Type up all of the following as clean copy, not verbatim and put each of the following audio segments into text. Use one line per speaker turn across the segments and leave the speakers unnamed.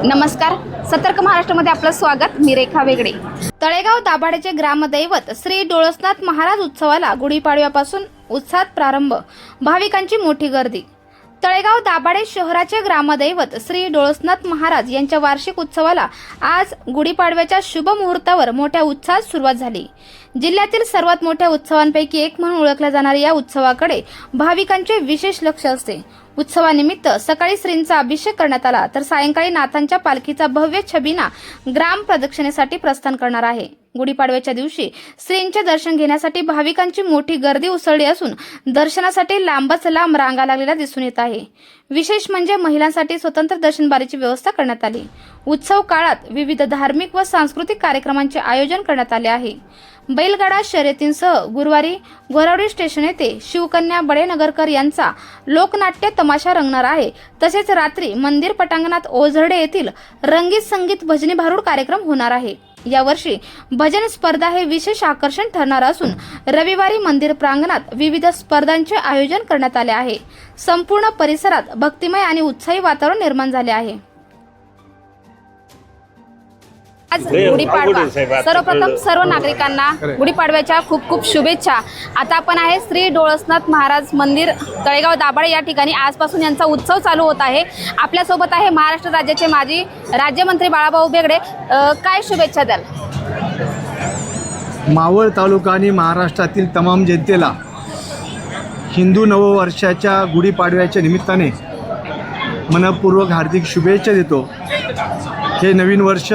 नमस्कार, सतर्क महाराष्ट्रामध्ये आपलं स्वागत। मी रेखा वेगळे। तळेगाव दाभाडेचे ग्रामदैवत श्री डोळसनाथ महाराज उत्सवाला गुढीपाडव्यापासून उत्साहात प्रारंभ, भाविकांची मोठी गर्दी। तळेगाव दाभाडे शहराचे ग्रामदैवत श्री डोळसनाथ महाराज यांच्या वार्षिक उत्सवाला आज गुढीपाडव्याच्या शुभ मुहूर्तावर मोठ्या उत्साहात सुरुवात झाली। जिल्ह्यातील सर्वात मोठ्या उत्सवांपैकी एक म्हणून ओळखल्या जाणाऱ्या या उत्सवाकडे भाविकांचे विशेष लक्ष असते। उत्सवानिमित्त सकाळी श्रींचा अभिषेक करण्यात आला, तर सायंकाळी नाथांच्या पालखीचा भव्य छबिना ग्राम प्रदक्षिणेसाठी प्रस्थान करणार आहे। गुढीपाडव्याच्या दिवशी श्रींचे दर्शन घेण्यासाठी भाविकांची मोठी गर्दी उसळली असून दर्शनासाठी लांबच लांब रांगा लागलेल्या दिसून येत आहे। विशेष म्हणजे महिलांसाठी स्वतंत्र दर्शन बारीची व्यवस्था करण्यात आली। उत्सव काळात विविध धार्मिक व सांस्कृतिक कार्यक्रमांचे आयोजन करण्यात आले आहे। बैलगाडा शर्यतींसह गुरुवारी गोरावडी स्टेशन येथे शिवकन्या बडेनगरकर यांचा लोकनाट्य तमाशा रंगणार आहे। तसेच रात्री मंदिर पटांगणात ओझरडे येथील रंगीत संगीत भजनी भारूड कार्यक्रम होणार आहे। यावर्षी भजन स्पर्धा हे विशेष आकर्षण ठरणार असून रविवारी मंदिर प्रांगणात विविध स्पर्धांचे आयोजन करण्यात आले आहे। संपूर्ण परिसरात भक्तिमय आणि उत्साही वातावरण निर्माण झाले आहे। आज गुढीपाडवा, सर्वप्रथम सर्व नागरिकांना गुढीपाडव्याच्या खूप खूप शुभेच्छा। आता आपण आहे श्री डोळसनाथ महाराज मंदिर तळेगाव दाभाडे या ठिकाणी। आजपासून यांचा उत्सव चालू होत आहे। आपल्यासोबत आहे महाराष्ट्र राज्याचे माजी राज्यमंत्री बाळाभाऊ बेगडे। काय शुभेच्छा द्याल?
मावळ तालुका आणि महाराष्ट्रातील तमाम जनतेला हिंदू नववर्षाच्या गुढीपाडव्याच्या निमित्ताने मनपूर्वक हार्दिक शुभेच्छा देतो। हे नवीन वर्ष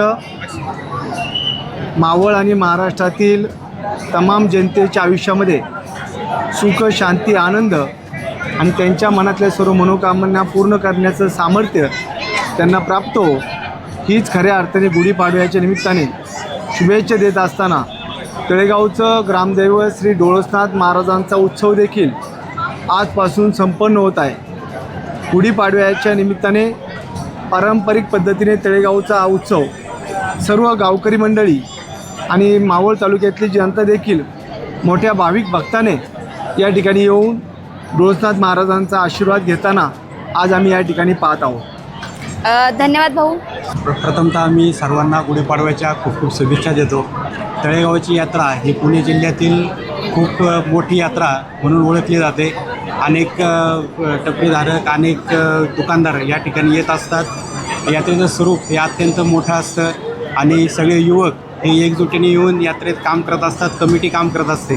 मावळ आणि महाराष्ट्रातील तमाम जनतेच्या आयुष्यामध्ये सुख, शांती, आनंद आणि त्यांच्या मनातल्या सर्व मनोकामना पूर्ण करण्याचं सामर्थ्य त्यांना प्राप्त हो, हीच खऱ्या अर्थाने गुढीपाडव्याच्या निमित्ताने शुभेच्छा देत असताना तळेगावचं ग्रामदैवत श्री डोळसनाथ महाराजांचा उत्सव देखील आजपासून संपन्न होत आहे। गुढीपाडव्याच्या निमित्ताने पारंपरिक पद्धतीने तळेगावचा हा उत्सव सर्व गावकरी मंडळी आणि मावळ तालुक्यातली जनता देखील मोठ्या भाविक भक्ताने या ठिकाणी येऊन डोळसनाथ महाराजांचा आशीर्वाद घेताना आज आम्ही या ठिकाणी पाहत आहोत।
धन्यवाद भाऊ।
प्रथमतः मी सर्वांना गुढीपाडव्याच्या खूप खूप शुभेच्छा देतो। तळेगावची यात्रा ही पुणे जिल्ह्यातील खूप मोठी यात्रा म्हणून ओळखली जाते। अनेक टपरीधारक, अनेक दुकानदार या ठिकाणी येत असतात। यात्रेचं स्वरूप हे अत्यंत मोठं असतं आणि सगळे युवक हे एकजुटीने येऊन यात्रेत काम करत असतात। कमिटी काम करत असते।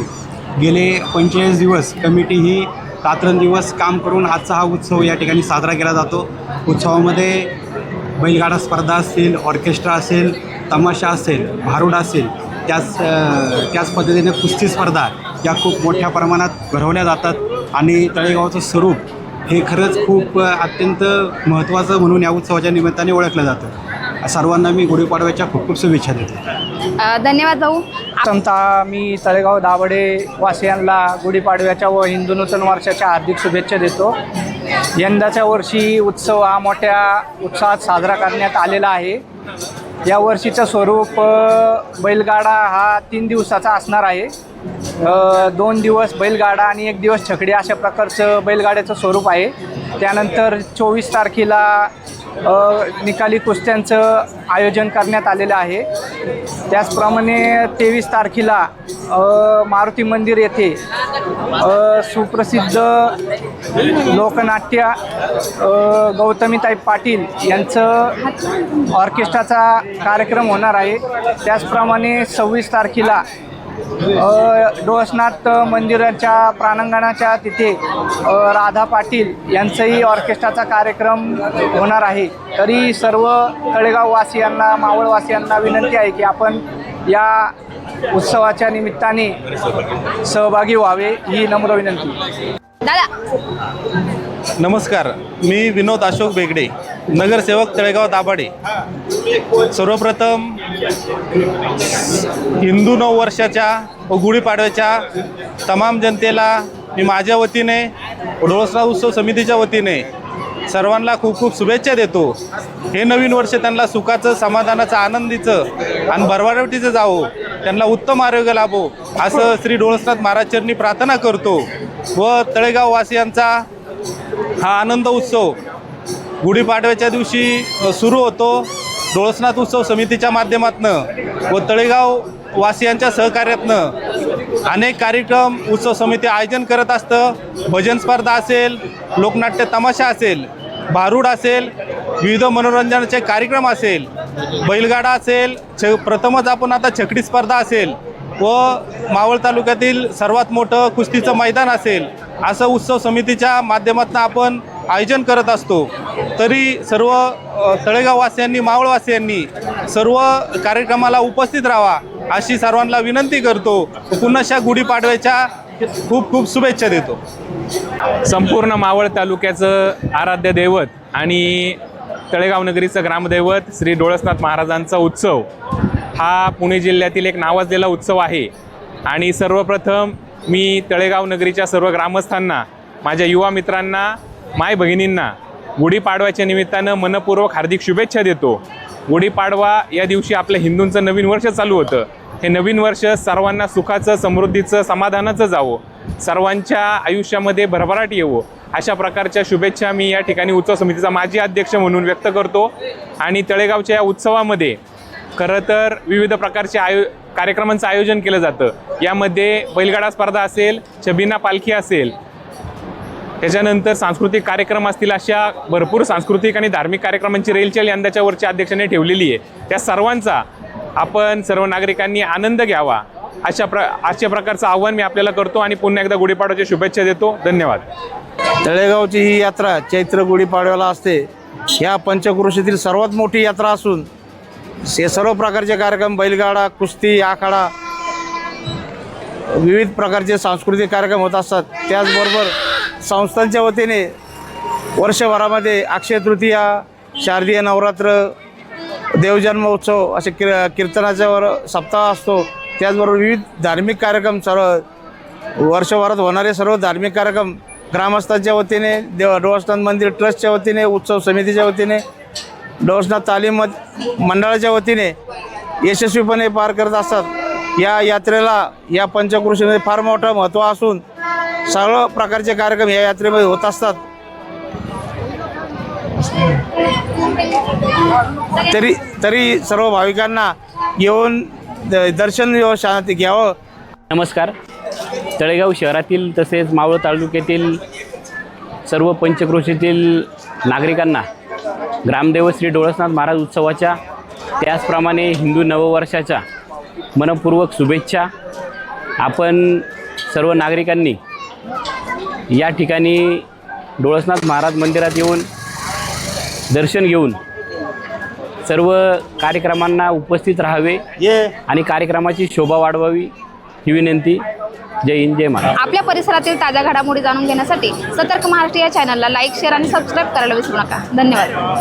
गेले 45 दिवस कमिटी ही रात्रंदिवस काम करून आजचा हा उत्सव या ठिकाणी साजरा केला जातो। उत्सवामध्ये बैलगाडा स्पर्धा असतील, ऑर्केस्ट्रा असेल, तमाशा असेल, भारूड असेल, त्याच पद्धतीने कुस्ती स्पर्धा या खूप मोठ्या प्रमाणात भरवल्या जातात आणि तळेगावचं स्वरूप हे खरंच खूप अत्यंत महत्त्वाचं म्हणून या उत्सवाच्या निमित्ताने ओळखलं जातं। सर्वांना मी गुढीपाडव्याच्या खूप खूप शुभेच्छा देतो।
धन्यवाद भाऊ।
प्रथमतः मी तळेगाव दाभाडे वासियांना गुढीपाडव्याच्या व हिंदू नूतन वर्षाच्या हार्दिक शुभेच्छा देतो। यंदाच्या वर्षी उत्सव हा मोठ्या उत्साहात साजरा करण्यात आलेला आहे। या वर्षीचं स्वरूप बैलगाडा हा 3 दिवसाचा असणार आहे। 2 दिवस बैलगाडा आणि 1 दिवस छकडी अशा प्रकारचं बैलगाड्याचं स्वरूप आहे। त्यानंतर 24 तारखेला निकाली कुस्त्यांचं आयोजन करण्यात आलेलं आहे। त्याचप्रमाणे 23 तारखेला मारुती मंदिर येथे सुप्रसिद्ध लोकनाट्य गौतमीताई पाटील यांचं ऑर्केस्ट्राचा कार्यक्रम होणार आहे। त्याचप्रमाणे 26 तारखेला डोळसनाथ मंदिराच्या प्रांगणाच्या तिथे राधा पाटील यांचंही ऑर्केस्ट्राचा कार्यक्रम होणार आहे। तरी सर्व तळेगाववासियांना, मावळवासियांना विनंती आहे की आपण या उत्सवाच्या निमित्ताने सहभागी व्हावे, ही नम्र विनंती।
नमस्कार, मी विनोद अशोक बेगडे, नगरसेवक तळेगाव दाभाडे। सर्वप्रथम हिंदू नववर्षाच्या व गुढीपाडव्याच्या तमाम जनतेला मी माझ्या वतीने, डोळसनाथ उत्सव समितीच्या वतीने सर्वांना खूप खूप शुभेच्छा देतो। हे नवीन वर्ष त्यांना सुखाचं, समाधानाचं, आनंदीचं आणि भरभराटीचं जावो, त्यांना उत्तम आरोग्य लाभो असं श्री डोळसनाथ महाराजांनी प्रार्थना करतो व तळेगाववासियांचा हा आनंद उत्सव गुढीपाडव्याच्या दिवशी सुरू होतो. डोळसनाथ उत्सव समितीच्या माध्यमातून व तळेगाव वासियांच्या सहकार्यातनं अनेक कार्यक्रम उत्सव समिती आयोजन करत असतं. भजन स्पर्धा असेल, लोकनाट्य तमाशा असेल, भारूड असेल, विविध मनोरंजनाचे कार्यक्रम असेल, बैलगाडा असेल, प्रथमच आपण आता छकडी स्पर्धा असेल व मावळ तालुक्यातील सर्वात मोठं कुस्तीचं मैदान असेल, असं उत्सव समितीच्या माध्यमातून आपण आयोजन करत असतो. तरी सर्व तळेगाववासियांनी, मावळवासियांनी सर्व कार्यक्रमाला उपस्थित राहावा अशी सर्वांना विनंती करतो. पुन्हा गुढीपाडव्याच्या खूप खूप शुभेच्छा देतो.
संपूर्ण मावळ तालुक्याचं आराध्य दैवत आणि तळेगाव नगरीचं ग्रामदैवत श्री डोळसनाथ महाराजांचा उत्सव हा पुणे जिल्ह्यातील एक नावाजलेला उत्सव आहे. आणि सर्वप्रथम मी तळेगाव नगरीच्या सर्व ग्रामस्थांना, माझ्या युवा मित्रांना, माय भगिनींना गुढीपाडव्याच्या निमित्तानं मनपूर्वक हार्दिक शुभेच्छा देतो. गुढीपाडवा या दिवशी आपल्या हिंदूंचं नवीन वर्ष चालू होतं. हे नवीन वर्ष सर्वांना सुखाचं, समृद्धीचं, समाधानाचं जावं, सर्वांच्या आयुष्यामध्ये भरभराट येवो अशा प्रकारच्या शुभेच्छा मी या ठिकाणी उत्सव समितीचा माजी अध्यक्ष म्हणून व्यक्त करतो. आणि तळेगावच्या या उत्सवामध्ये खरं तर विविध प्रकारचे कार्यक्रमांचं आयोजन केलं जातं. यामध्ये बैलगाडा स्पर्धा असेल, छबिना पालखी असेल, त्याच्यानंतर सांस्कृतिक कार्यक्रम असतील, अशा भरपूर सांस्कृतिक आणि धार्मिक कार्यक्रमांची रेलचेल यंदाच्या वर्षी अध्यक्षाने ठेवलेली आहे. त्या सर्वांचा आपण सर्व नागरिकांनी आनंद घ्यावा अशा प्रकारचं आव्हान मी आपल्याला करतो आणि पुन्हा एकदा गुढीपाडव्याच्या शुभेच्छा देतो. धन्यवाद.
तळेगावची ही यात्रा चैत्र गुढीपाडव्याला असते. ह्या पंचक्रोशीतील सर्वात मोठी यात्रा असून हे सर्व प्रकारचे कार्यक्रम, बैलगाडा, कुस्ती, आखाडा, विविध प्रकारचे सांस्कृतिक कार्यक्रम होत असतात. त्याचबरोबर संस्थांच्या वतीने वर्षभरामध्ये अक्षय तृतीया, शारदीय नवरात्र, देवजन्मोत्सव असे कीर्तनाच्यावर सप्ताह असतो. त्याचबरोबर विविध धार्मिक कार्यक्रम, सर्व वर्षभरात होणारे सर्व धार्मिक कार्यक्रम ग्रामस्थांच्या वतीने, डोळसनाथ मंदिर ट्रस्टच्या वतीने, उत्सव समितीच्या वतीने, डोळसनाथ तालीम मंडळाच्या वतीने यशस्वीपणे पार करत असतात. या यात्रेला, या पंचक्रोशीमध्ये फार मोठं महत्त्व असून सर्व प्रकारचे कार्यक्रम या यात्रेमध्ये होत असतात. तरी सर्व भाविकांना येऊन दर्शन शांती घ्यावं.
नमस्कार. तळेगाव शहरातील तसेच मावळ तालुक्यातील सर्व पंचक्रोशीतील नागरिकांना ग्रामदेव श्री डोळसनाथ महाराज उत्सवाच्या, त्याचप्रमाणे हिंदू नववर्षाच्या मनपूर्वक शुभेच्छा. आपण सर्व नागरिकांनी या ठिकाणी डोळसनाथ महाराज मंदिरात येऊन दर्शन घेऊन सर्व कार्यक्रमांना उपस्थित राहावे आणि कार्यक्रमाची शोभा वाढवावी ही विनंती. जय हिंद, जय महाराज.
आपल्या परिसरातील ताज्या घडामोडी जाणून घेण्यासाठी सतर्क महाराष्ट्र या चॅनलला लाईक, शेअर आणि सबस्क्राईब करायला विसरू नका. धन्यवाद.